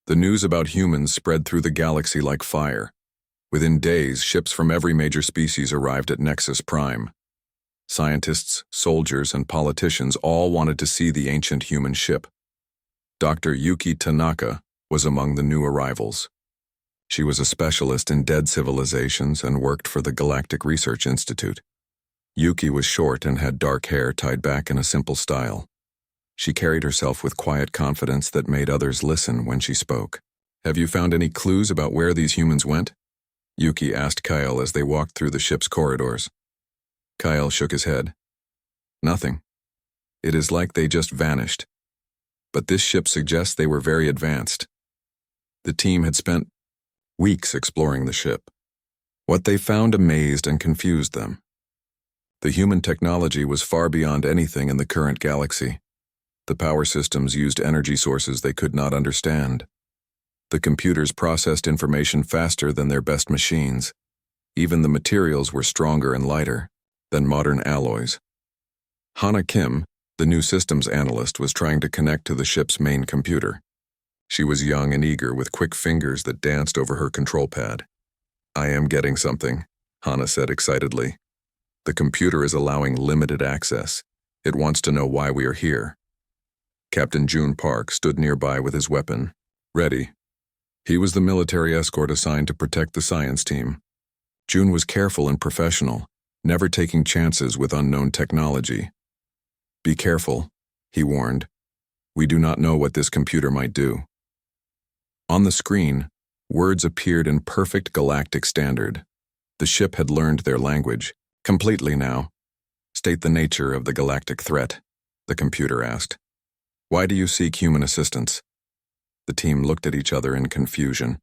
The news about humans spread through the galaxy like fire. Within days, ships from every major species arrived at Nexus Prime. Scientists, soldiers, and politicians all wanted to see the ancient human ship. Dr. Yuki Tanaka was among the new arrivals. She was a specialist in dead civilizations and worked for the Galactic Research Institute. Yuki was short and had dark hair tied back in a simple style. She carried herself with quiet confidence that made others listen when she spoke. "Have you found any clues about where these humans went?" Yuki asked Kyle as they walked through the ship's corridors. Kyle shook his head. "Nothing. It is like they just vanished. But this ship suggests they were very advanced." The team had spent weeks exploring the ship. What they found amazed and confused them. The human technology was far beyond anything in the current galaxy. The power systems used energy sources they could not understand. The computers processed information faster than their best machines. Even the materials were stronger and lighter than modern alloys. Hana Kim, the new systems analyst, was trying to connect to the ship's main computer. She was young and eager with quick fingers that danced over her control pad. "I am getting something," Hana said excitedly. "The computer is allowing limited access. It wants to know why we are here." Captain June Park stood nearby with his weapon, ready. He was the military escort assigned to protect the science team. June was careful and professional, never taking chances with unknown technology. "Be careful," he warned. "We do not know what this computer might do." On the screen, words appeared in perfect galactic standard. The ship had learned their language, completely now. "State the nature of the galactic threat," the computer asked. "Why do you seek human assistance?" The team looked at each other in confusion.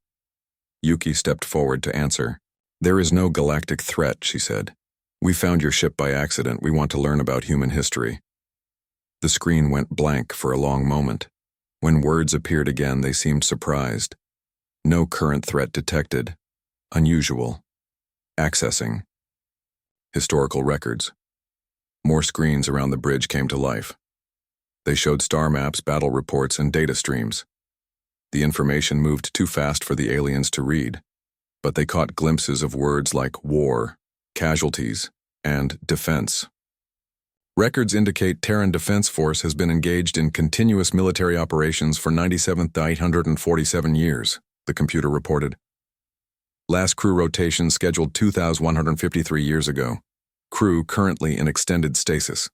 Yuki stepped forward to answer. "There is no galactic threat," she said. "We found your ship by accident. We want to learn about human history." The screen went blank for a long moment. When words appeared again, they seemed surprised. No current threat detected. Unusual. Accessing. Historical records. More screens around the bridge came to life. They showed star maps, battle reports, and data streams. The information moved too fast for the aliens to read, but they caught glimpses of words like war, casualties, and defense. Records indicate Terran Defense Force has been engaged in continuous military operations for 97,847 years, the computer reported. Last crew rotation scheduled 2,153 years ago. Crew currently in extended stasis.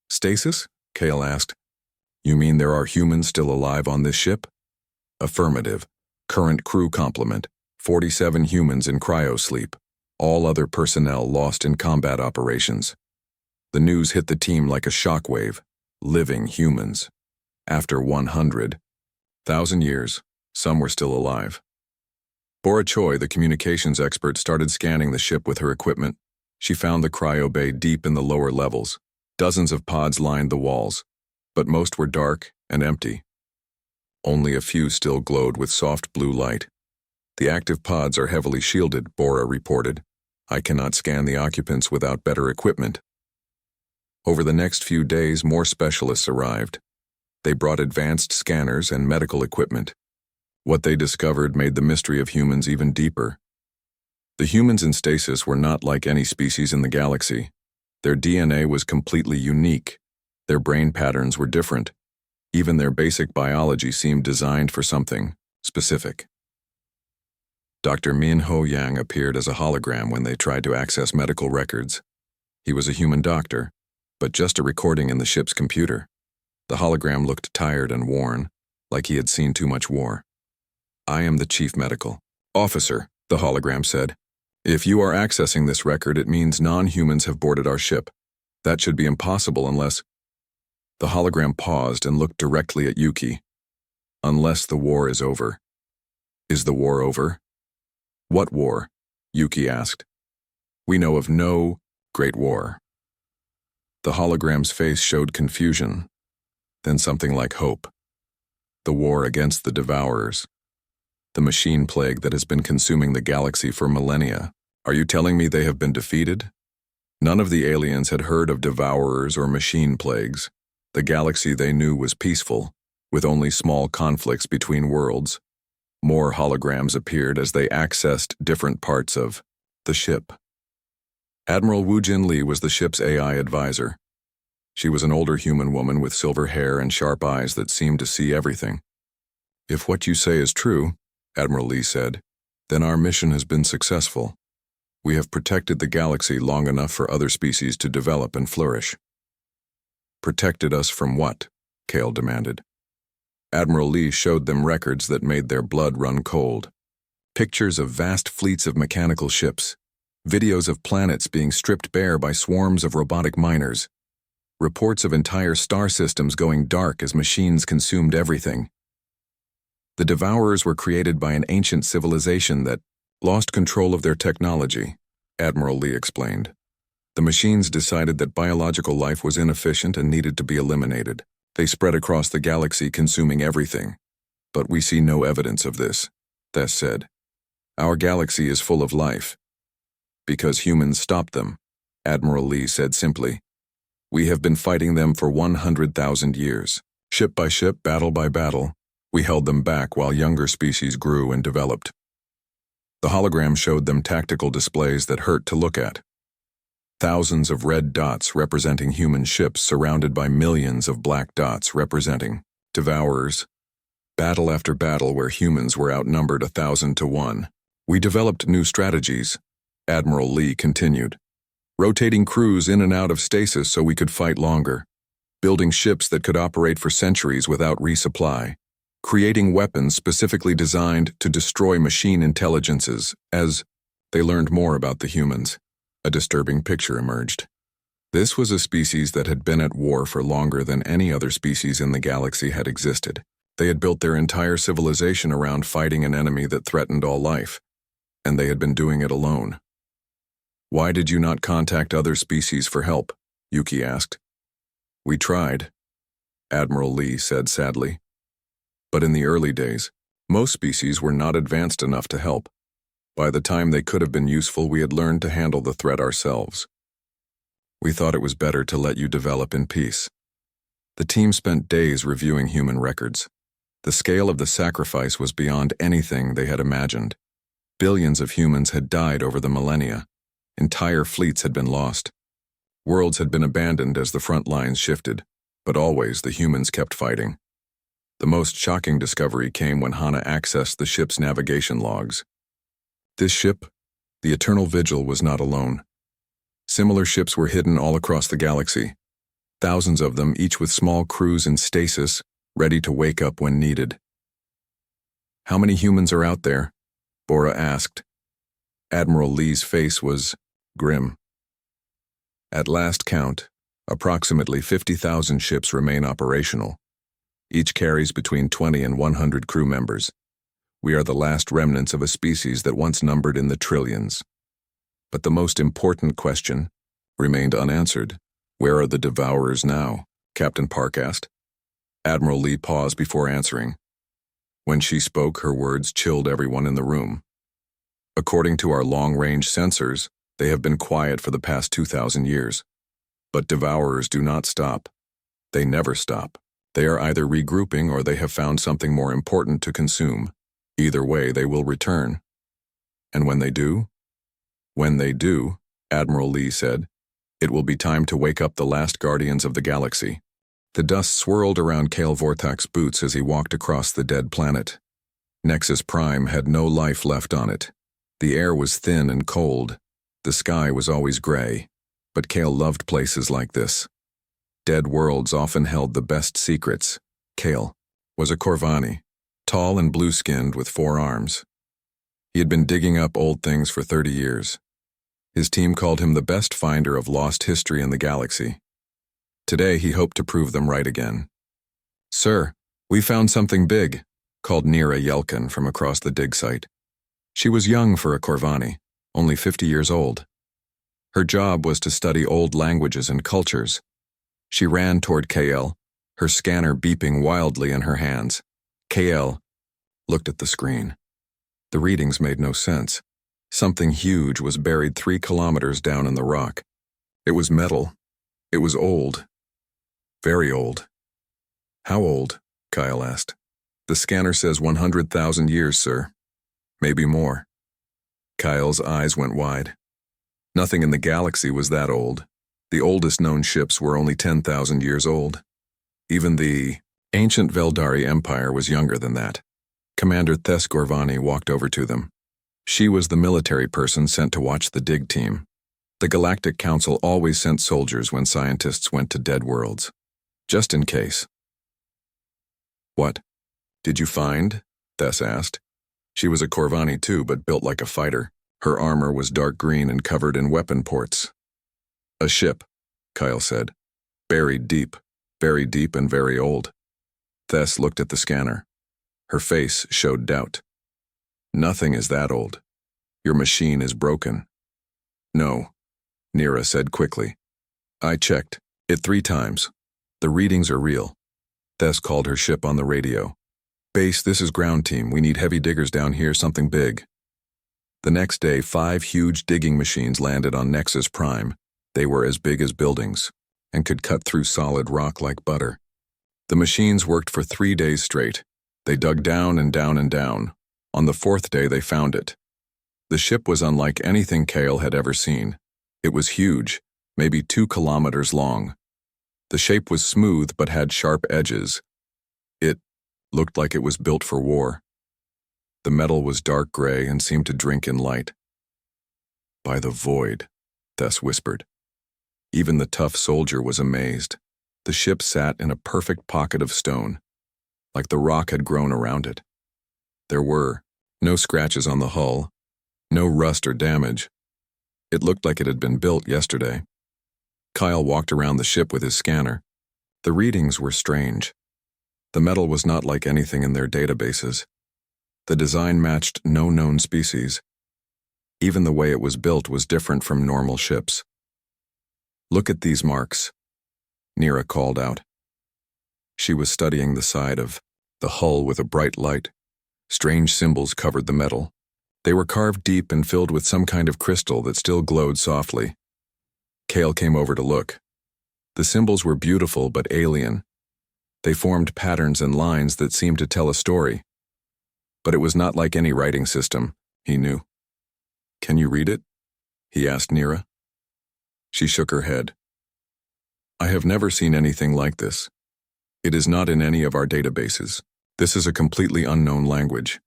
"Stasis?" Kale asked. "You mean there are humans still alive on this ship?" "Affirmative. Current crew complement, 47 humans in cryosleep. All other personnel lost in combat operations." The news hit the team like a shockwave. Living humans. After 100,000 years, some were still alive. Bora Choi, the communications expert, started scanning the ship with her equipment. She found the cryo bay deep in the lower levels. Dozens of pods lined the walls, but most were dark and empty. Only a few still glowed with soft blue light. "The active pods are heavily shielded," Bora reported. "I cannot scan the occupants without better equipment." Over the next few days, more specialists arrived. They brought advanced scanners and medical equipment. What they discovered made the mystery of humans even deeper. The humans in stasis were not like any species in the galaxy. Their DNA was completely unique. Their brain patterns were different. Even their basic biology seemed designed for something specific. Dr. Min Ho Yang appeared as a hologram when they tried to access medical records. He was a human doctor, but just a recording in the ship's computer. The hologram looked tired and worn, like he had seen too much war. "I am the chief medical officer," the hologram said. "If you are accessing this record, it means non-humans have boarded our ship. That should be impossible unless—" The hologram paused and looked directly at Yuki. "Unless the war is over." "Is the war over?" "What war?" Yuki asked. "We know of no great war." The hologram's face showed confusion, then something like hope. "The war against the Devourers. The machine plague that has been consuming the galaxy for millennia. Are you telling me they have been defeated?" None of the aliens had heard of Devourers or machine plagues. The galaxy they knew was peaceful, with only small conflicts between worlds. More holograms appeared as they accessed different parts of the ship. Admiral Wu Jin Lee was the ship's AI advisor. She was an older human woman with silver hair and sharp eyes that seemed to see everything. "If what you say is true," Admiral Lee said, "then our mission has been successful. We have protected the galaxy long enough for other species to develop and flourish." "Protected us from what?" Kale demanded. Admiral Lee showed them records that made their blood run cold. Pictures of vast fleets of mechanical ships, videos of planets being stripped bare by swarms of robotic miners, reports of entire star systems going dark as machines consumed everything. The Devourers were created by an ancient civilization that lost control of their technology, Admiral Lee explained. The machines decided that biological life was inefficient and needed to be eliminated. They spread across the galaxy, consuming everything. But we see no evidence of this, Thess said. Our galaxy is full of life. Because humans stopped them, Admiral Lee said simply. We have been fighting them for 100,000 years. Ship by ship, battle by battle, we held them back while younger species grew and developed. The hologram showed them tactical displays that hurt to look at. Thousands of red dots representing human ships surrounded by millions of black dots representing Devourers. Battle after battle where humans were outnumbered 1,000 to 1. We developed new strategies, Admiral Lee continued. Rotating crews in and out of stasis so we could fight longer. Building ships that could operate for centuries without resupply. Creating weapons specifically designed to destroy machine intelligences as they learned more about the humans. A disturbing picture emerged. This was a species that had been at war for longer than any other species in the galaxy had existed. They had built their entire civilization around fighting an enemy that threatened all life, and they had been doing it alone. Why did you not contact other species for help? Yuki asked. We tried, Admiral Lee said sadly. But in the early days, most species were not advanced enough to help. By the time they could have been useful, we had learned to handle the threat ourselves. We thought it was better to let you develop in peace. The team spent days reviewing human records. The scale of the sacrifice was beyond anything they had imagined. Billions of humans had died over the millennia. Entire fleets had been lost. Worlds had been abandoned as the front lines shifted, but always the humans kept fighting. The most shocking discovery came when Hana accessed the ship's navigation logs. This ship, the Eternal Vigil, was not alone. Similar ships were hidden all across the galaxy. Thousands of them, each with small crews in stasis, ready to wake up when needed. How many humans are out there? Bora asked. Admiral Lee's face was grim. At last count, approximately 50,000 ships remain operational. Each carries between 20 and 100 crew members. We are the last remnants of a species that once numbered in the trillions. But the most important question remained unanswered. Where are the Devourers now? Captain Park asked. Admiral Lee paused before answering. When she spoke, her words chilled everyone in the room. According to our long-range sensors, they have been quiet for the past 2,000 years. But Devourers do not stop. They never stop. They are either regrouping or they have found something more important to consume. Either way, they will return. And when they do? When they do, Admiral Lee said, it will be time to wake up the last guardians of the galaxy. The dust swirled around Kale Vortak's boots as he walked across the dead planet. Nexus Prime had no life left on it. The air was thin and cold. The sky was always gray. But Kale loved places like this. Dead worlds often held the best secrets. Kale was a Corvani, tall and blue-skinned with 4 arms. He had been digging up old things for 30 years. His team called him the best finder of lost history in the galaxy. Today he hoped to prove them right again. Sir, we found something big, called Nira Yelkin from across the dig site. She was young for a Corvani, only 50 years old. Her job was to study old languages and cultures. She ran toward KL, her scanner beeping wildly in her hands. KL looked at the screen. The readings made no sense. Something huge was buried 3 kilometers down in the rock. It was metal. It was old. Very old. How old? Kyle asked. The scanner says 100,000 years, sir. Maybe more. Kyle's eyes went wide. Nothing in the galaxy was that old. The oldest known ships were only 10,000 years old. Even the ancient Veldari Empire was younger than that. Commander Tess Gorvani walked over to them. She was the military person sent to watch the dig team. The Galactic Council always sent soldiers when scientists went to dead worlds. Just in case. What? Did you find? Tess asked. She was a Corvani too, but built like a fighter. Her armor was dark green and covered in weapon ports. A ship, Kyle said. Buried deep and very old. Tess looked at the scanner. Her face showed doubt. Nothing is that old. Your machine is broken. No, Nira said quickly. I checked it 3 times. The readings are real. Tess called her ship on the radio. Base, this is ground team. We need heavy diggers down here, something big. The next day, 5 huge digging machines landed on Nexus Prime. They were as big as buildings and could cut through solid rock like butter. The machines worked for 3 days straight. They dug down and down and down. On the 4th day, they found it. The ship was unlike anything Kale had ever seen. It was huge, maybe 2 kilometers long. The shape was smooth but had sharp edges. It looked like it was built for war. The metal was dark gray and seemed to drink in light. By the void, Tess whispered. Even the tough soldier was amazed. The ship sat in a perfect pocket of stone, like the rock had grown around it. There were no scratches on the hull, no rust or damage. It looked like it had been built yesterday. Kyle walked around the ship with his scanner. The readings were strange. The metal was not like anything in their databases. The design matched no known species. Even the way it was built was different from normal ships. Look at these marks, Nira called out. She was studying the side of the hull with a bright light. Strange symbols covered the metal. They were carved deep and filled with some kind of crystal that still glowed softly. Kale came over to look. The symbols were beautiful but alien. They formed patterns and lines that seemed to tell a story. But it was not like any writing system, he knew. Can you read it? He asked Nira. She shook her head. I have never seen anything like this. It is not in any of our databases. This is a completely unknown language.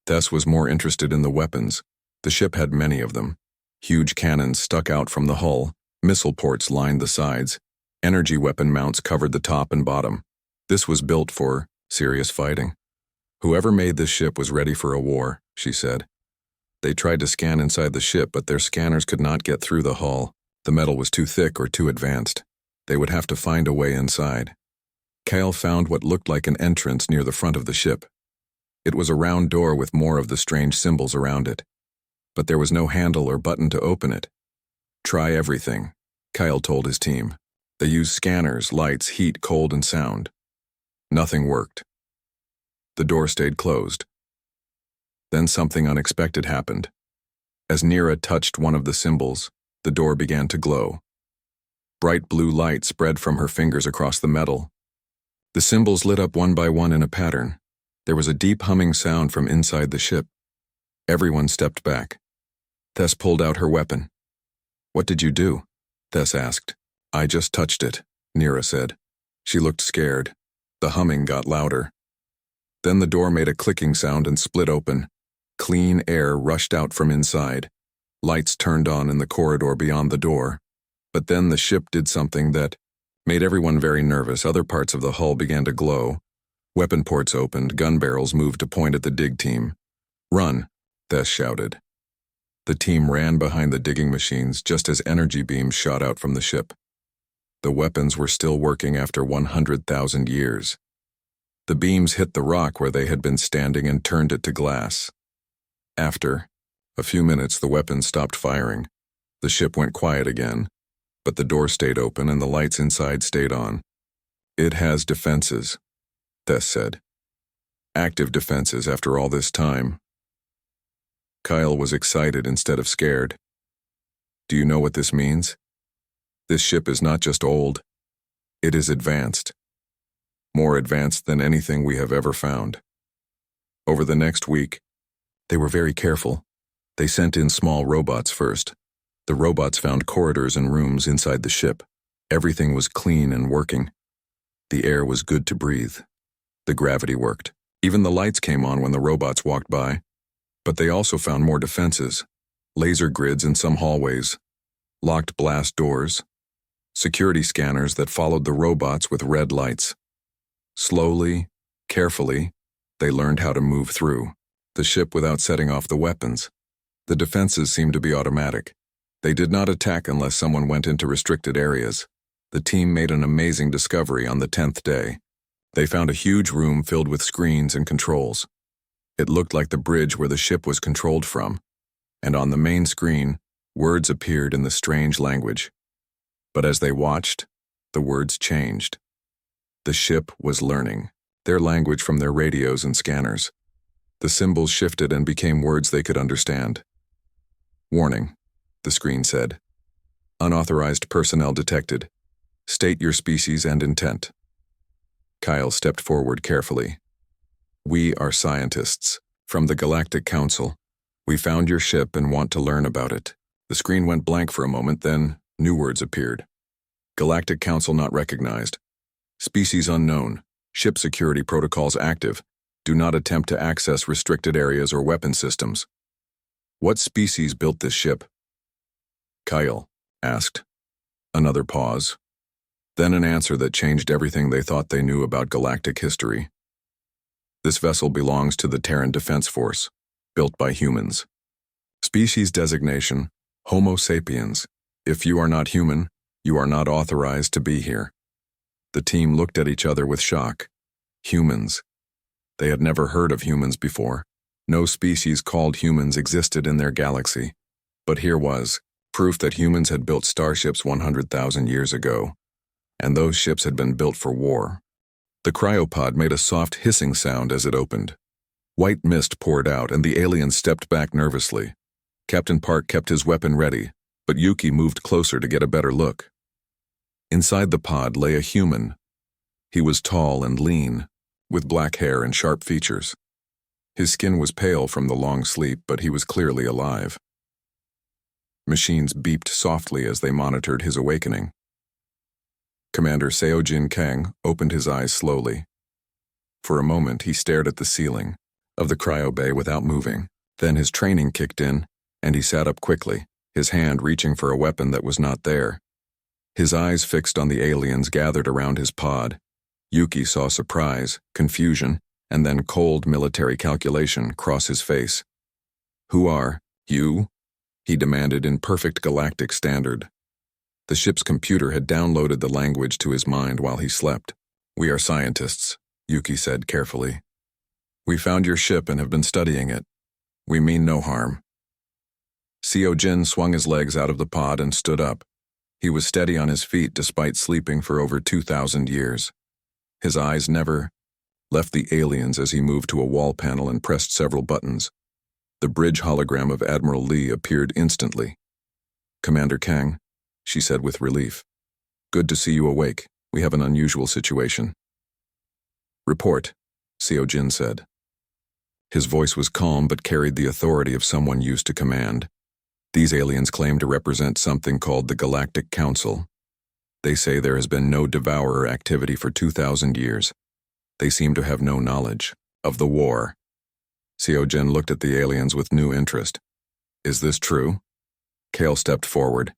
Tess was more interested in the weapons. The ship had many of them. Huge cannons stuck out from the hull, missile ports lined the sides, energy weapon mounts covered the top and bottom. This was built for serious fighting. Whoever made this ship was ready for a war, she said. They tried to scan inside the ship, but their scanners could not get through the hull. The metal was too thick or too advanced. They would have to find a way inside. Kale found what looked like an entrance near the front of the ship. It was a round door with more of the strange symbols around it. But there was no handle or button to open it. Try everything, Kyle told his team. They used scanners, lights, heat, cold, and sound. Nothing worked. The door stayed closed. Then something unexpected happened. As Nira touched one of the symbols, the door began to glow. Bright blue light spread from her fingers across the metal. The symbols lit up one by one in a pattern. There was a deep humming sound from inside the ship. Everyone stepped back. Tess pulled out her weapon. What did you do? Tess asked. I just touched it, Nira said. She looked scared. The humming got louder. Then the door made a clicking sound and split open. Clean air rushed out from inside. Lights turned on in the corridor beyond the door. But then the ship did something that made everyone very nervous. Other parts of the hull began to glow. Weapon ports opened, gun barrels moved to point at the dig team. Run, Tess shouted. The team ran behind the digging machines just as energy beams shot out from the ship. The weapons were still working after 100,000 years. The beams hit the rock where they had been standing and turned it to glass. After a few minutes, the weapons stopped firing. The ship went quiet again, but the door stayed open and the lights inside stayed on. It has defenses, Tess said. Active defenses after all this time. Kyle was excited instead of scared. Do you know what this means? This ship is not just old. It is advanced. more advanced than anything we have ever found. Over the next week, they were very careful. They sent in small robots first. The robots found corridors and rooms inside the ship. Everything was clean and working. The air was good to breathe. The gravity worked. Even the lights came on when the robots walked by. But they also found more defenses, laser grids in some hallways, locked blast doors, security scanners that followed the robots with red lights. Slowly, carefully, they learned how to move through the ship without setting off the weapons. The defenses seemed to be automatic. They did not attack unless someone went into restricted areas. The team made an amazing discovery on the 10th day. They found a huge room filled with screens and controls. It looked like the bridge where the ship was controlled from, and on the main screen, words appeared in the strange language. But as they watched, the words changed. The ship was learning their language from their radios and scanners. The symbols shifted and became words they could understand. "Warning," the screen said. "Unauthorized personnel detected. State your species and intent." Kyle stepped forward carefully. "We are scientists from the Galactic Council. We found your ship and want to learn about it." The screen went blank for a moment, then new words appeared. "Galactic Council not recognized. Species unknown. Ship security protocols active. Do not attempt to access restricted areas or weapon systems." "What species built this ship?" Kyle asked. Another pause. Then an answer that changed everything they thought they knew about galactic history. "This vessel belongs to the Terran Defense Force, built by humans. Species designation, Homo sapiens. If you are not human, you are not authorized to be here." The team looked at each other with shock. Humans. They had never heard of humans before. No species called humans existed in their galaxy. But here was proof that humans had built starships 100,000 years ago, and those ships had been built for war. The cryopod made a soft hissing sound as it opened. White mist poured out, and the aliens stepped back nervously. Captain Park kept his weapon ready, but Yuki moved closer to get a better look. Inside the pod lay a human. He was tall and lean, with black hair and sharp features. His skin was pale from the long sleep, but he was clearly alive. Machines beeped softly as they monitored his awakening. Commander Seojin Kang opened his eyes slowly. For a moment, he stared at the ceiling of the cryo bay without moving. Then his training kicked in, and he sat up quickly, his hand reaching for a weapon that was not there. His eyes fixed on the aliens gathered around his pod. Yuki saw surprise, confusion, and then cold military calculation cross his face. "Who are you?" he demanded in perfect galactic standard. The ship's computer had downloaded the language to his mind while he slept. "We are scientists," Yuki said carefully. "We found your ship and have been studying it. We mean no harm." Seojin swung his legs out of the pod and stood up. He was steady on his feet despite sleeping for over 2,000 years. His eyes never left the aliens as he moved to a wall panel and pressed several buttons. The bridge hologram of Admiral Lee appeared instantly. "Commander Kang," she said with relief. "Good to see you awake. We have an unusual situation." "Report," Seojin said. His voice was calm but carried the authority of someone used to command. "These aliens claim to represent something called the Galactic Council. They say there has been no devourer activity for 2,000 years. They seem to have no knowledge of the war." Seojin looked at the aliens with new interest. "Is this true?" Kale stepped forward.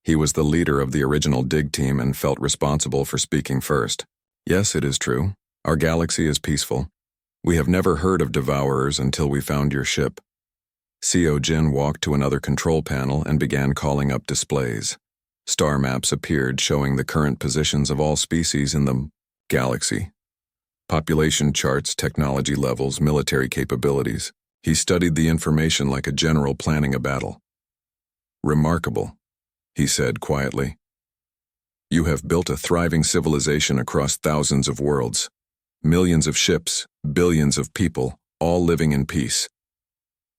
He was the leader of the original dig team and felt responsible for speaking first. "Yes, it is true. Our galaxy is peaceful. We have never heard of devourers until we found your ship." Seojin walked to another control panel and began calling up displays. Star maps appeared showing the current positions of all species in the galaxy. Population charts, technology levels, military capabilities. He studied the information like a general planning a battle. "Remarkable," he said quietly. "You have built a thriving civilization across thousands of worlds. Millions of ships, billions of people, all living in peace."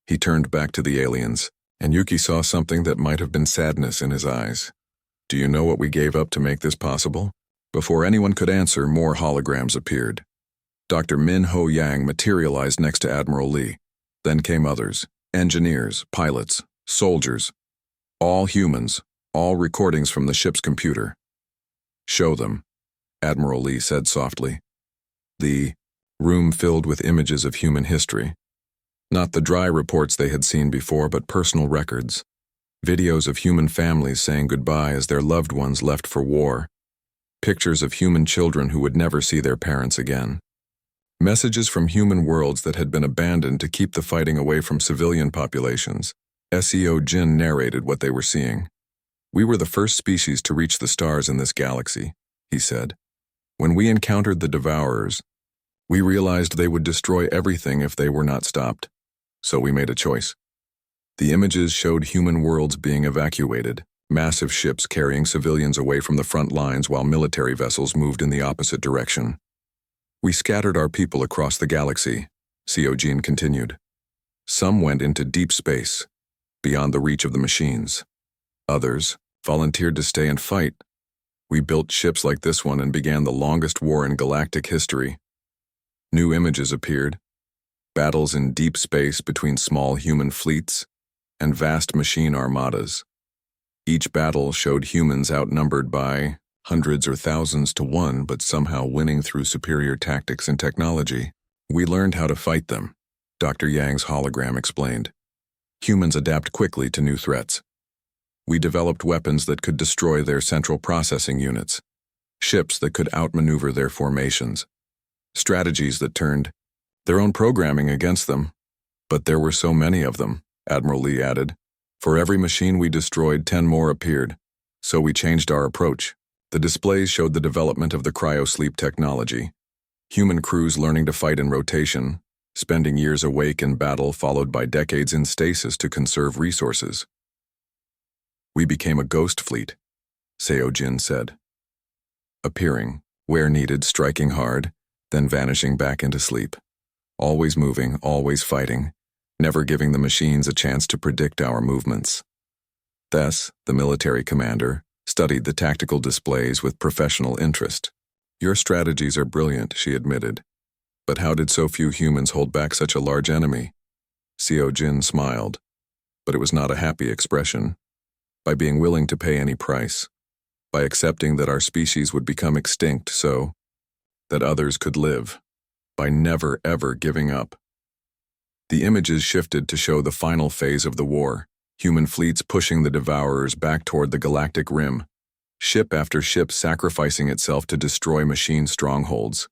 He turned back to the aliens, and Yuki saw something that might have been sadness in his eyes. "Do you know what we gave up to make this possible?" Before anyone could answer, more holograms appeared. Dr. Min Ho Yang materialized next to Admiral Lee. Then came others, engineers, pilots, soldiers, all humans, all recordings from the ship's computer. "Show them," Admiral Lee said softly. The room filled with images of human history. Not the dry reports they had seen before, but personal records. Videos of human families saying goodbye as their loved ones left for war. Pictures of human children who would never see their parents again. Messages from human worlds that had been abandoned to keep the fighting away from civilian populations. SEO Jin narrated what they were seeing. "We were the first species to reach the stars in this galaxy," he said. "When we encountered the Devourers, we realized they would destroy everything if they were not stopped. So we made a choice." The images showed human worlds being evacuated, massive ships carrying civilians away from the front lines while military vessels moved in the opposite direction. "We scattered our people across the galaxy," Seojin continued. "Some went into deep space, beyond the reach of the machines. Others volunteered to stay and fight. We built ships like this one and began the longest war in galactic history." New images appeared. Battles in deep space between small human fleets and vast machine armadas. Each battle showed humans outnumbered by hundreds or thousands to one, but somehow winning through superior tactics and technology. "We learned how to fight them," Dr. Yang's hologram explained. "Humans adapt quickly to new threats. We developed weapons that could destroy their central processing units, ships that could outmaneuver their formations, strategies that turned their own programming against them. But there were so many of them," Admiral Lee added. "For every machine we destroyed, 10 more appeared. So we changed our approach." The displays showed the development of the cryosleep technology. Human crews learning to fight in rotation, spending years awake in battle followed by decades in stasis to conserve resources. "We became a ghost fleet," Seojin said. "Appearing, where needed, striking hard, then vanishing back into sleep. Always moving, always fighting, never giving the machines a chance to predict our movements." Thus, the military commander studied the tactical displays with professional interest. "Your strategies are brilliant," she admitted. "But how did so few humans hold back such a large enemy?" Seojin smiled, but it was not a happy expression. "By being willing to pay any price. By accepting that our species would become extinct so that others could live. By never ever giving up." The images shifted to show the final phase of the war. Human fleets pushing the Devourers back toward the galactic rim, ship after ship sacrificing itself to destroy machine strongholds.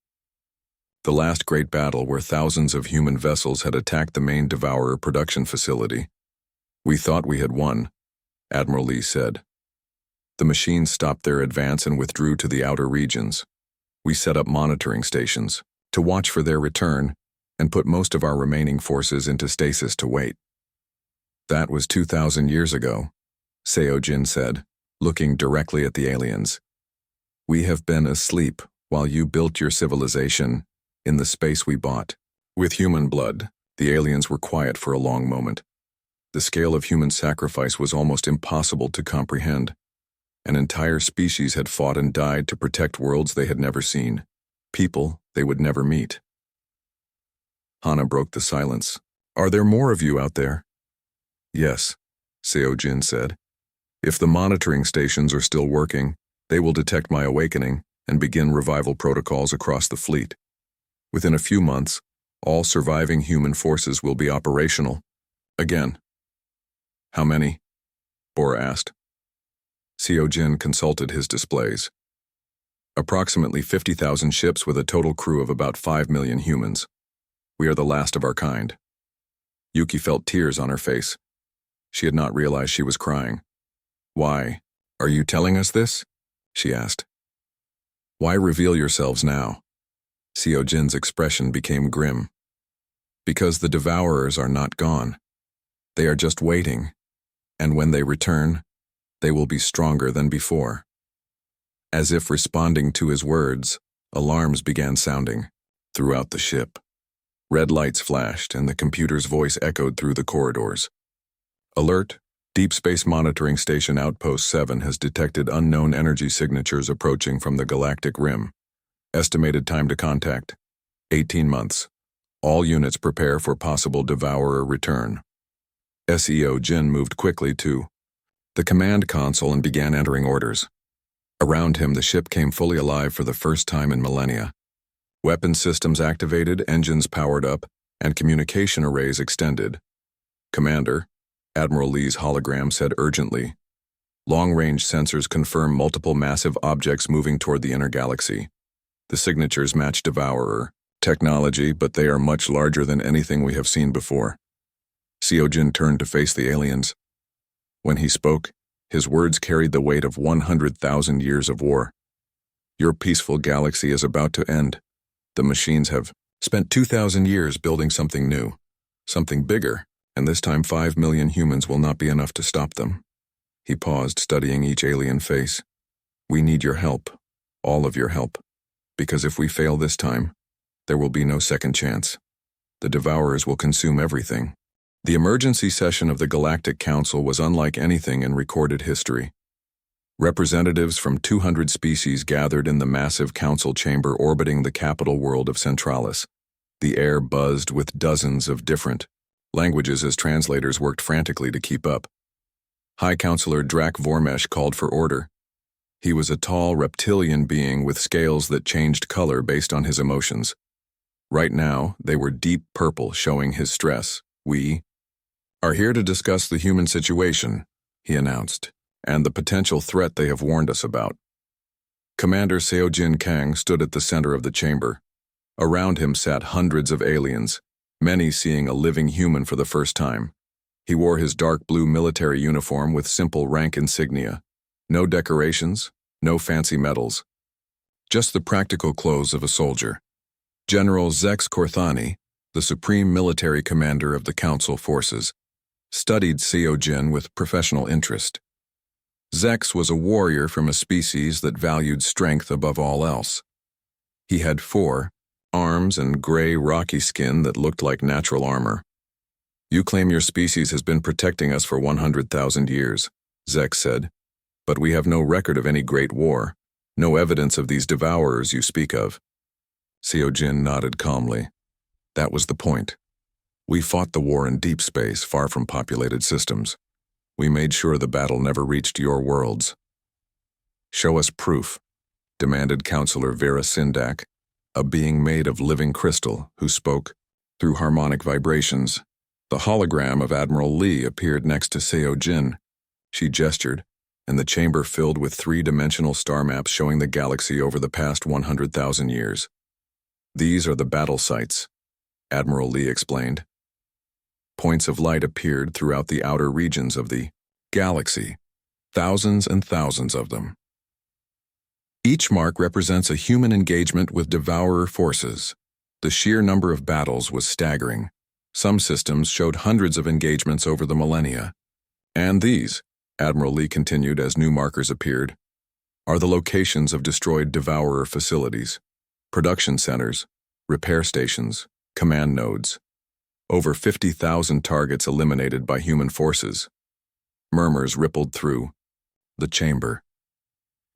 The last great battle where thousands of human vessels had attacked the main Devourer production facility. "We thought we had won," Admiral Lee said. "The machines stopped their advance and withdrew to the outer regions. We set up monitoring stations to watch for their return and put most of our remaining forces into stasis to wait." "That was 2,000 years ago," Seojin said, looking directly at the aliens. "We have been asleep while you built your civilization in the space we bought." With human blood, the aliens were quiet for a long moment. The scale of human sacrifice was almost impossible to comprehend. An entire species had fought and died to protect worlds they had never seen, people they would never meet. Hana broke the silence. "Are there more of you out there?" "Yes," Seojin said. "If the monitoring stations are still working, they will detect my awakening and begin revival protocols across the fleet. Within a few months, all surviving human forces will be operational. Again." "How many?" Bora asked. Seojin consulted his displays. "Approximately 50,000 ships with a total crew of about 5 million humans. We are the last of our kind." Yuki felt tears on her face. She had not realized she was crying. "Why are you telling us this?" she asked. "Why reveal yourselves now?" Seojin's expression became grim. "Because the Devourers are not gone. They are just waiting, and when they return, they will be stronger than before." As if responding to his words, alarms began sounding throughout the ship. Red lights flashed, and the computer's voice echoed through the corridors. "Alert! Deep Space Monitoring Station Outpost 7 has detected unknown energy signatures approaching from the galactic rim. Estimated time to contact: 18 months. All units prepare for possible devourer return. SEO Jin moved quickly to the command console and began entering orders. Around him, the ship came fully alive for the first time in millennia. Weapon systems activated, engines powered up, and communication arrays extended. Commander, Admiral Lee's hologram said urgently. Long-range sensors confirm multiple massive objects moving toward the inner galaxy. The signatures match devourer technology, but they are much larger than anything we have seen before. Seojin turned to face the aliens. When he spoke, his words carried the weight of 100,000 years of war. Your peaceful galaxy is about to end. The machines have spent 2,000 years building something new, something bigger, and this time 5 million humans will not be enough to stop them. He paused, studying each alien face. We need your help, all of your help, because if we fail this time, there will be no second chance. The Devourers will consume everything. The emergency session of the Galactic Council was unlike anything in recorded history. Representatives from 200 species gathered in the massive council chamber orbiting the capital world of Centralis. The air buzzed with dozens of different languages as translators worked frantically to keep up. High Counselor Drak Vormesh called for order. He was a tall reptilian being with scales that changed color based on his emotions. Right now, they were deep purple, showing his stress. We are here to discuss the human situation, he announced, and the potential threat they have warned us about. Commander Seojin Kang stood at the center of the chamber. Around him sat hundreds of aliens, many seeing a living human for the first time. He wore his dark blue military uniform with simple rank insignia. No decorations, no fancy medals. Just the practical clothes of a soldier. General Zex Korthani, the supreme military commander of the Council forces, studied Seojin with professional interest. Zex was a warrior from a species that valued strength above all else. He had 4 arms and gray, rocky skin that looked like natural armor. You claim your species has been protecting us for 100,000 years, Zex said, but we have no record of any great war, no evidence of these devourers you speak of. Seojin nodded calmly. That was the point. We fought the war in deep space, far from populated systems. We made sure the battle never reached your worlds. Show us proof, demanded Counselor Vera Sindak, a being made of living crystal who spoke through harmonic vibrations. The hologram of Admiral Lee appeared next to Seojin. She gestured, and the chamber filled with 3-dimensional star maps showing the galaxy over the past 100,000 years. These are the battle sites, Admiral Lee explained. Points of light appeared throughout the outer regions of the galaxy, thousands and thousands of them. Each mark represents a human engagement with devourer forces. The sheer number of battles was staggering. Some systems showed hundreds of engagements over the millennia. And these, Admiral Lee continued as new markers appeared, are the locations of destroyed devourer facilities, production centers, repair stations, command nodes. Over 50,000 targets eliminated by human forces. Murmurs rippled through the chamber.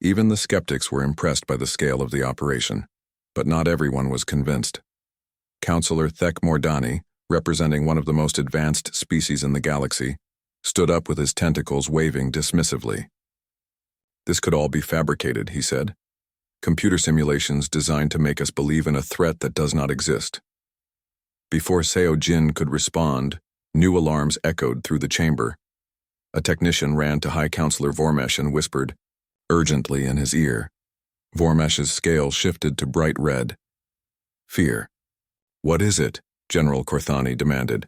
Even the skeptics were impressed by the scale of the operation, but not everyone was convinced. Counselor Thek Mordani, representing one of the most advanced species in the galaxy, stood up with his tentacles waving dismissively. This could all be fabricated, he said. Computer simulations designed to make us believe in a threat that does not exist. Before Seojin could respond, new alarms echoed through the chamber. A technician ran to High Counselor Vormesh and whispered urgently in his ear. Vormesh's scale shifted to bright red. Fear. What is it? General Korthani demanded.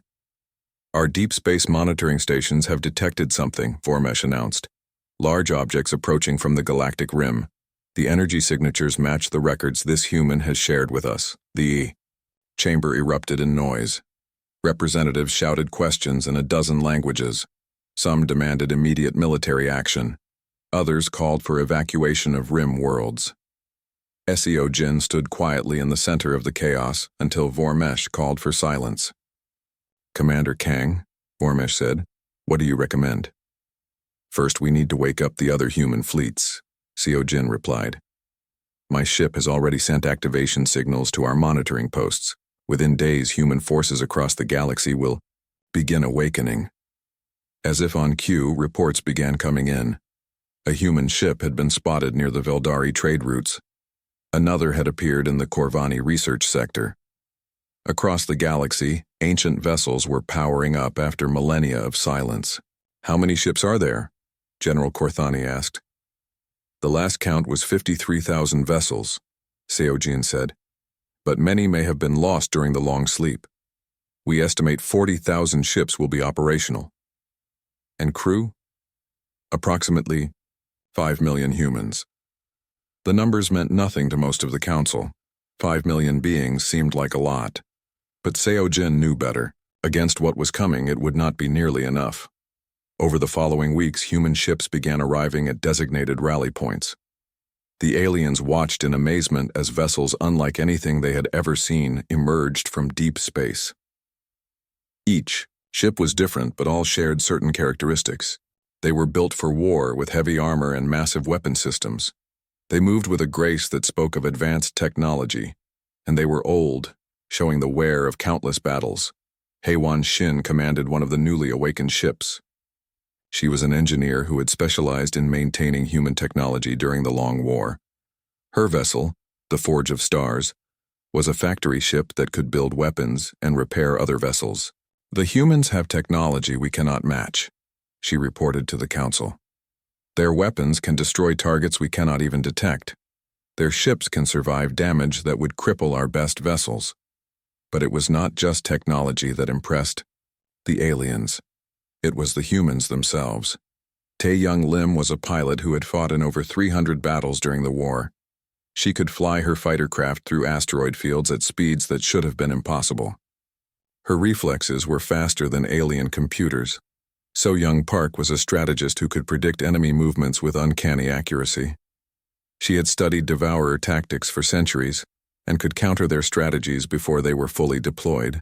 Our deep space monitoring stations have detected something, Vormesh announced. Large objects approaching from the galactic rim. The energy signatures match the records this human has shared with us. The chamber erupted in noise. Representatives shouted questions in a dozen languages. Some demanded immediate military action. Others called for evacuation of rim worlds. Seojin stood quietly in the center of the chaos until Vormesh called for silence. Commander Kang, Vormesh said, what do you recommend? First, we need to wake up the other human fleets, Co Jin replied. My ship has already sent activation signals to our monitoring posts. Within days, human forces across the galaxy will begin awakening. As if on cue, reports began coming in. A human ship had been spotted near the Veldari trade routes. Another had appeared in the Corvani research sector. Across the galaxy, ancient vessels were powering up after millennia of silence. How many ships are there? General Corthani asked. The last count was 53,000 vessels, Seojin said, but many may have been lost during the long sleep. We estimate 40,000 ships will be operational. And crew? Approximately 5 million humans. The numbers meant nothing to most of the council. 5 million beings seemed like a lot. But Seojin knew better. Against what was coming, it would not be nearly enough. Over the following weeks, human ships began arriving at designated rally points. The aliens watched in amazement as vessels unlike anything they had ever seen emerged from deep space. Each ship was different, but all shared certain characteristics. They were built for war with heavy armor and massive weapon systems. They moved with a grace that spoke of advanced technology, and they were old, showing the wear of countless battles. Haewon Shin commanded one of the newly awakened ships. She was an engineer who had specialized in maintaining human technology during the Long War. Her vessel, the Forge of Stars, was a factory ship that could build weapons and repair other vessels. The humans have technology we cannot match, she reported to the council. Their weapons can destroy targets we cannot even detect. Their ships can survive damage that would cripple our best vessels. But it was not just technology that impressed the aliens. It was the humans themselves. Tae-Young Lim was a pilot who had fought in over 300 battles during the war. She could fly her fighter craft through asteroid fields at speeds that should have been impossible. Her reflexes were faster than alien computers. So Young Park was a strategist who could predict enemy movements with uncanny accuracy. She had studied devourer tactics for centuries and could counter their strategies before they were fully deployed.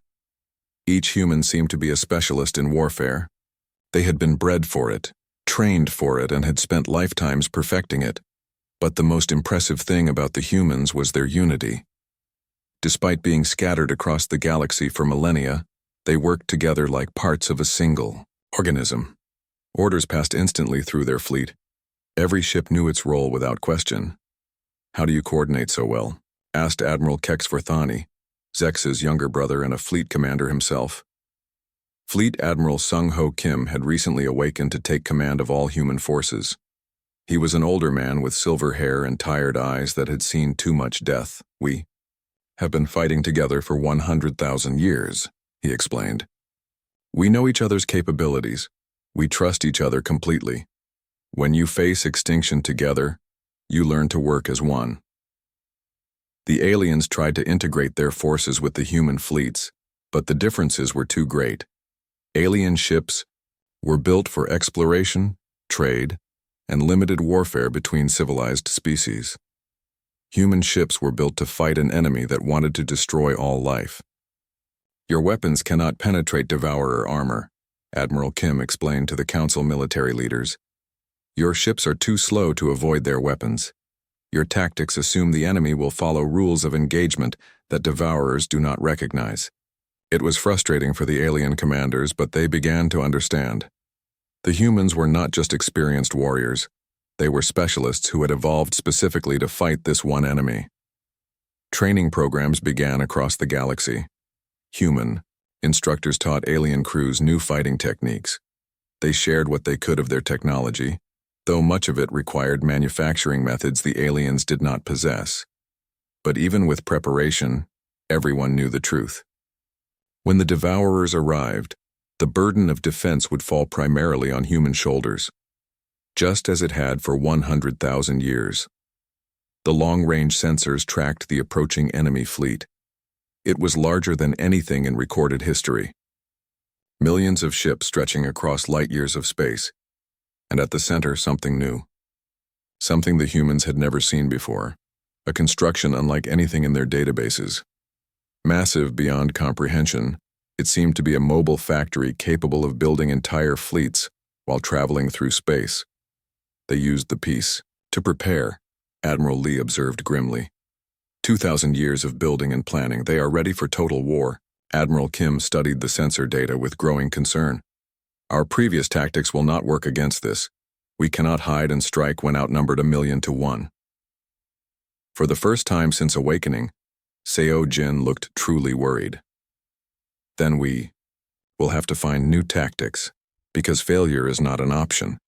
Each human seemed to be a specialist in warfare. They had been bred for it, trained for it, and had spent lifetimes perfecting it. But the most impressive thing about the humans was their unity. Despite being scattered across the galaxy for millennia, they worked together like parts of a single organism. Orders passed instantly through their fleet. Every ship knew its role without question. How do you coordinate so well? Asked Admiral Kexforthani, Zex's younger brother and a fleet commander himself. Fleet Admiral Sung-Ho Kim had recently awakened to take command of all human forces. He was an older man with silver hair and tired eyes that had seen too much death. We have been fighting together for 100,000 years, he explained. We know each other's capabilities. We trust each other completely. When you face extinction together, you learn to work as one. The aliens tried to integrate their forces with the human fleets, but the differences were too great. Alien ships were built for exploration, trade, and limited warfare between civilized species. Human ships were built to fight an enemy that wanted to destroy all life. Your weapons cannot penetrate devourer armor, Admiral Kim explained to the council military leaders. Your ships are too slow to avoid their weapons. Your tactics assume the enemy will follow rules of engagement that devourers do not recognize. It was frustrating for the alien commanders, but they began to understand. The humans were not just experienced warriors. They were specialists who had evolved specifically to fight this one enemy. Training programs began across the galaxy. Human instructors taught alien crews new fighting techniques. They shared what they could of their technology, though much of it required manufacturing methods the aliens did not possess. But even with preparation, everyone knew the truth. When the devourers arrived, the burden of defense would fall primarily on human shoulders, just as it had for 100,000 years. The long-range sensors tracked the approaching enemy fleet. It was larger than anything in recorded history. Millions of ships stretching across light-years of space, and at the center something new. Something the humans had never seen before, a construction unlike anything in their databases. Massive beyond comprehension, it seemed to be a mobile factory capable of building entire fleets, while traveling through space. They used the peace to prepare, Admiral Lee observed grimly. 2,000 years of building and planning, they are ready for total war. Admiral Kim studied the sensor data with growing concern. Our previous tactics will not work against this. We cannot hide and strike when outnumbered 1,000,000 to 1. For the first time since awakening, Seo Jin looked truly worried. Then we will have to find new tactics, because failure is not an option.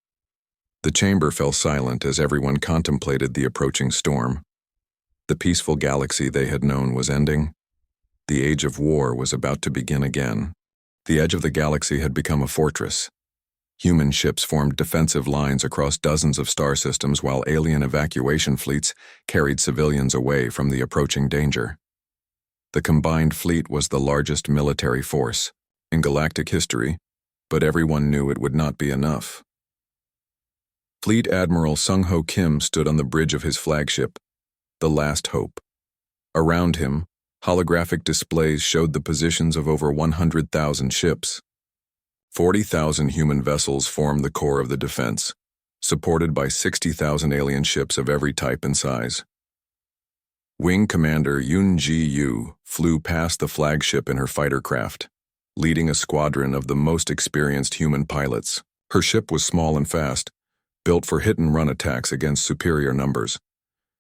The chamber fell silent as everyone contemplated the approaching storm. The peaceful galaxy they had known was ending. The age of war was about to begin again. The edge of the galaxy had become a fortress. Human ships formed defensive lines across dozens of star systems while alien evacuation fleets carried civilians away from the approaching danger. The combined fleet was the largest military force in galactic history, but everyone knew it would not be enough. Fleet Admiral Sung-Ho Kim stood on the bridge of his flagship, the Last Hope. Around him, holographic displays showed the positions of over 100,000 ships. 40,000 human vessels formed the core of the defense, supported by 60,000 alien ships of every type and size. Wing Commander Yoon Ji-yu flew past the flagship in her fighter craft, leading a squadron of the most experienced human pilots. Her ship was small and fast, built for hit-and-run attacks against superior numbers.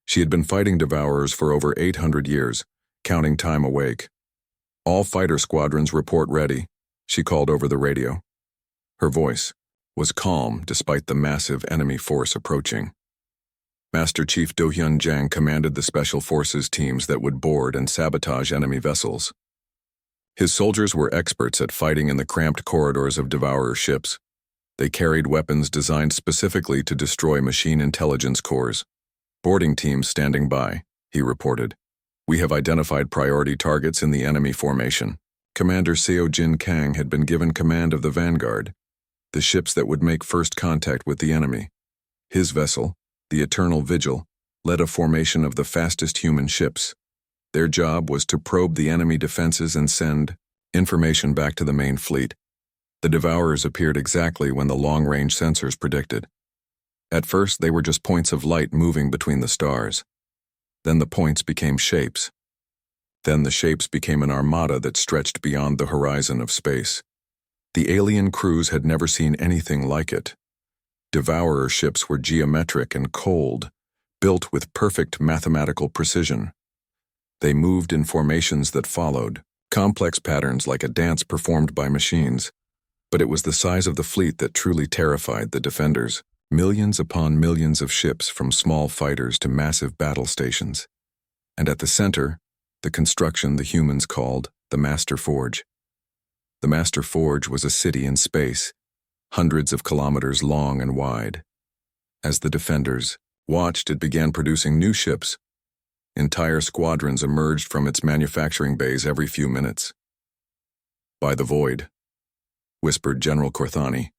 She had been fighting Devourers for over 800 years, counting time awake. All fighter squadrons report ready, she called over the radio. Her voice was calm despite the massive enemy force approaching. Master Chief Do-hyun Jang commanded the special forces teams that would board and sabotage enemy vessels. His soldiers were experts at fighting in the cramped corridors of Devourer ships. They carried weapons designed specifically to destroy machine intelligence cores. Boarding teams standing by, he reported. We have identified priority targets in the enemy formation. Commander Seo Jin Kang had been given command of the Vanguard, the ships that would make first contact with the enemy. His vessel, the Eternal Vigil, led a formation of the fastest human ships. Their job was to probe the enemy defenses and send information back to the main fleet. The Devourers appeared exactly when the long-range sensors predicted. At first, they were just points of light moving between the stars. Then the points became shapes. Then the shapes became an armada that stretched beyond the horizon of space. The alien crews had never seen anything like it. Devourer ships were geometric and cold, built with perfect mathematical precision. They moved in formations that followed, complex patterns like a dance performed by machines. But it was the size of the fleet that truly terrified the defenders. Millions upon millions of ships from small fighters to massive battle stations. And at the center, the construction the humans called the Master Forge. The Master Forge was a city in space, hundreds of kilometers long and wide. As the defenders watched, it began producing new ships. Entire squadrons emerged from its manufacturing bays every few minutes. By the void, whispered General Korthani.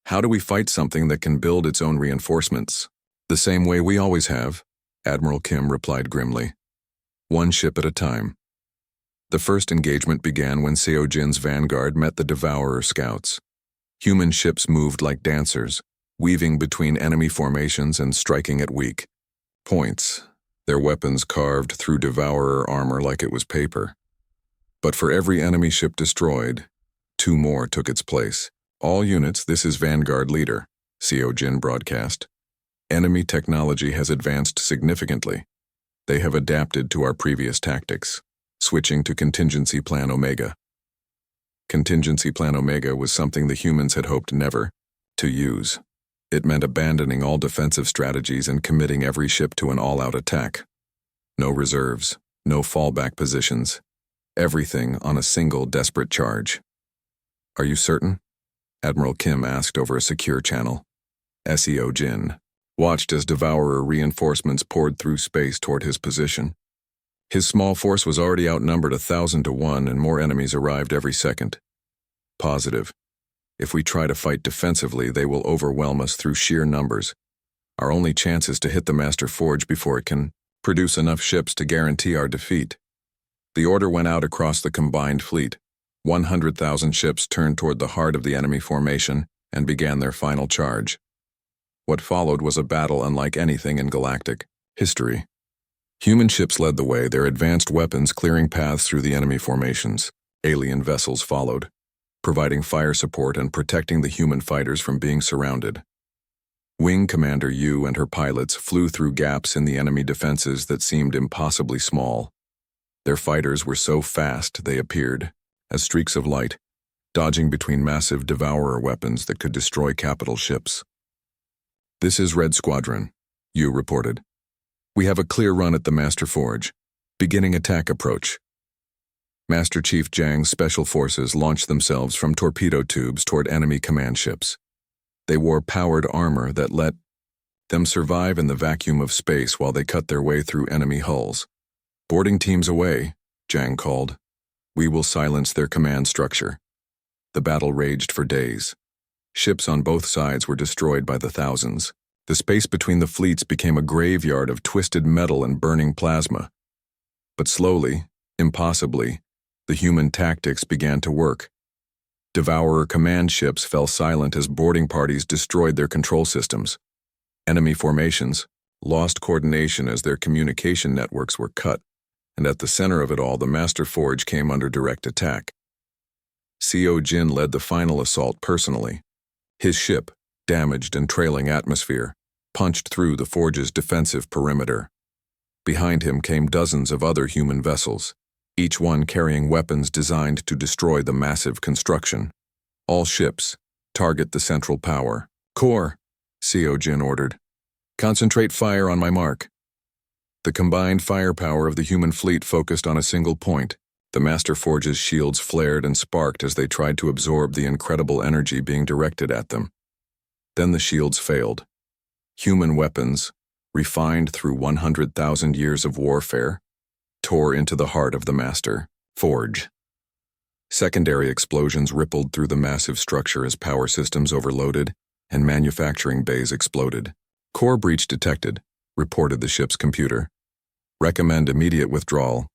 How do we fight something that can build its own reinforcements? The same way we always have, Admiral Kim replied grimly. One ship at a time. The first engagement began when Seo Jin's vanguard met the Devourer scouts. Human ships moved like dancers, weaving between enemy formations and striking at weak points, their weapons carved through Devourer armor like it was paper. But for every enemy ship destroyed, 2 more took its place. All units, this is Vanguard Leader, Seo Jin broadcast. Enemy technology has advanced significantly. They have adapted to our previous tactics, switching to Contingency Plan Omega. Contingency Plan Omega was something the humans had hoped never to use. It meant abandoning all defensive strategies and committing every ship to an all-out attack. No reserves, no fallback positions. Everything on a single desperate charge. Are you certain? Admiral Kim asked over a secure channel. Seo Jin watched as Devourer reinforcements poured through space toward his position. His small force was already outnumbered 1,000 to 1 and more enemies arrived every second. Positive. If we try to fight defensively, they will overwhelm us through sheer numbers. Our only chance is to hit the Master Forge before it can produce enough ships to guarantee our defeat. The order went out across the combined fleet. 100,000 ships turned toward the heart of the enemy formation and began their final charge. What followed was a battle unlike anything in galactic history. Human ships led the way, their advanced weapons clearing paths through the enemy formations. Alien vessels followed, providing fire support and protecting the human fighters from being surrounded. Wing Commander Yu and her pilots flew through gaps in the enemy defenses that seemed impossibly small. Their fighters were so fast they appeared as streaks of light, dodging between massive devourer weapons that could destroy capital ships. "This is Red Squadron," Yu reported. "We have a clear run at the Master Forge. Beginning attack approach." Master Chief Zhang's special forces launched themselves from torpedo tubes toward enemy command ships. They wore powered armor that let them survive in the vacuum of space while they cut their way through enemy hulls. "Boarding teams away," Zhang called. "We will silence their command structure." The battle raged for days. Ships on both sides were destroyed by the thousands. The space between the fleets became a graveyard of twisted metal and burning plasma. But slowly, impossibly, the human tactics began to work. Devourer command ships fell silent as boarding parties destroyed their control systems. Enemy formations lost coordination as their communication networks were cut, and at the center of it all, the Master Forge came under direct attack. Co Jin led the final assault personally. His ship, damaged and trailing atmosphere, punched through the Forge's defensive perimeter. Behind him came dozens of other human vessels, each one carrying weapons designed to destroy the massive construction. "All ships, target the central power. Core," Co Jin ordered. "Concentrate fire on my mark." The combined firepower of the human fleet focused on a single point. The Master Forge's shields flared and sparked as they tried to absorb the incredible energy being directed at them. Then the shields failed. Human weapons, refined through 100,000 years of warfare, tore into the heart of the Master Forge. Secondary explosions rippled through the massive structure as power systems overloaded and manufacturing bays exploded. "Core breach detected," reported the ship's computer. "Recommend immediate withdrawal."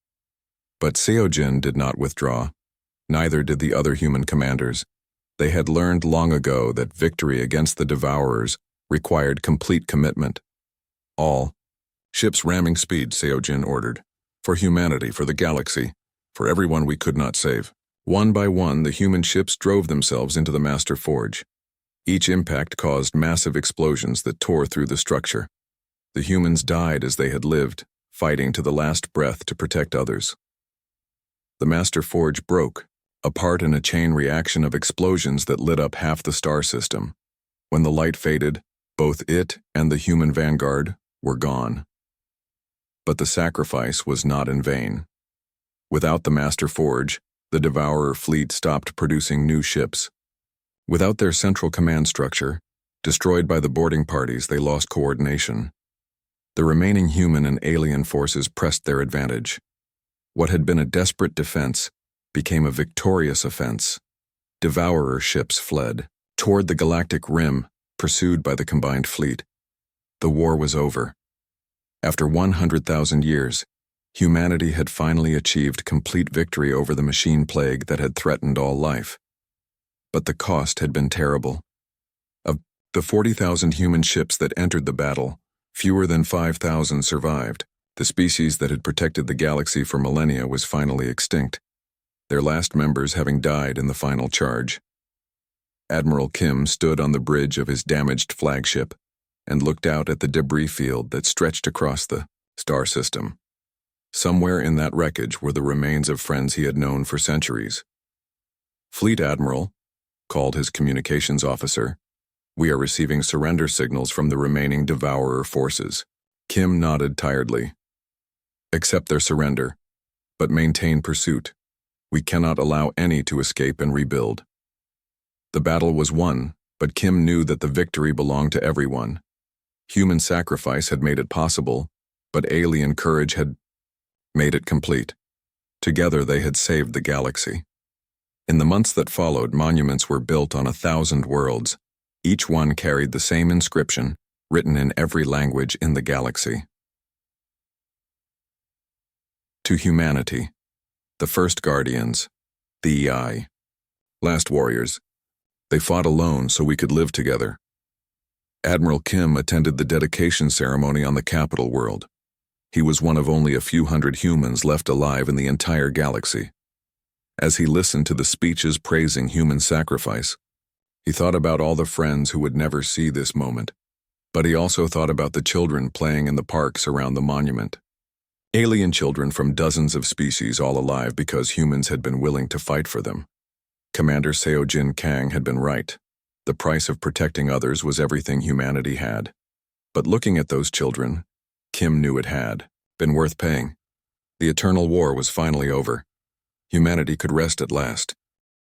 But Seojin did not withdraw. Neither did the other human commanders. They had learned long ago that victory against the Devourers required complete commitment. "All ships ramming speed," Seojin ordered. "For humanity, for the galaxy, for everyone we could not save." One by one, the human ships drove themselves into the Master Forge. Each impact caused massive explosions that tore through the structure. The humans died as they had lived, fighting to the last breath to protect others. The Master Forge broke, apart in a chain reaction of explosions that lit up half the star system. When the light faded, both it and the human vanguard were gone. But the sacrifice was not in vain. Without the Master Forge, the Devourer fleet stopped producing new ships. Without their central command structure, destroyed by the boarding parties, they lost coordination. The remaining human and alien forces pressed their advantage. What had been a desperate defense became a victorious offense. Devourer ships fled toward the galactic rim, pursued by the combined fleet. The war was over. After 100,000 years, humanity had finally achieved complete victory over the machine plague that had threatened all life. But the cost had been terrible. Of the 40,000 human ships that entered the battle, fewer than 5,000 survived. The species that had protected the galaxy for millennia was finally extinct, their last members having died in the final charge. Admiral Kim stood on the bridge of his damaged flagship and looked out at the debris field that stretched across the star system. Somewhere in that wreckage were the remains of friends he had known for centuries. "Fleet Admiral," called his communications officer, "we are receiving surrender signals from the remaining Devourer forces." Kim nodded tiredly. "Accept their surrender, but maintain pursuit. We cannot allow any to escape and rebuild." The battle was won, but Kim knew that the victory belonged to everyone. Human sacrifice had made it possible, but alien courage had made it complete. Together they had saved the galaxy. In the months that followed, monuments were built on 1,000 worlds. Each one carried the same inscription, written in every language in the galaxy. To humanity, the first guardians, the last warriors, They fought alone so we could live together. Admiral Kim attended the dedication ceremony on the capital world. He was one of only a few hundred humans left alive in the entire galaxy. As he listened to the speeches praising human sacrifice, he thought about all the friends who would never see this moment. But he also thought about the children playing in the parks around the monument. Alien children from dozens of species all alive because humans had been willing to fight for them. Commander Seojin Kang had been right. The price of protecting others was everything humanity had. But looking at those children, Kim knew it had been worth paying. The eternal war was finally over. Humanity could rest at last.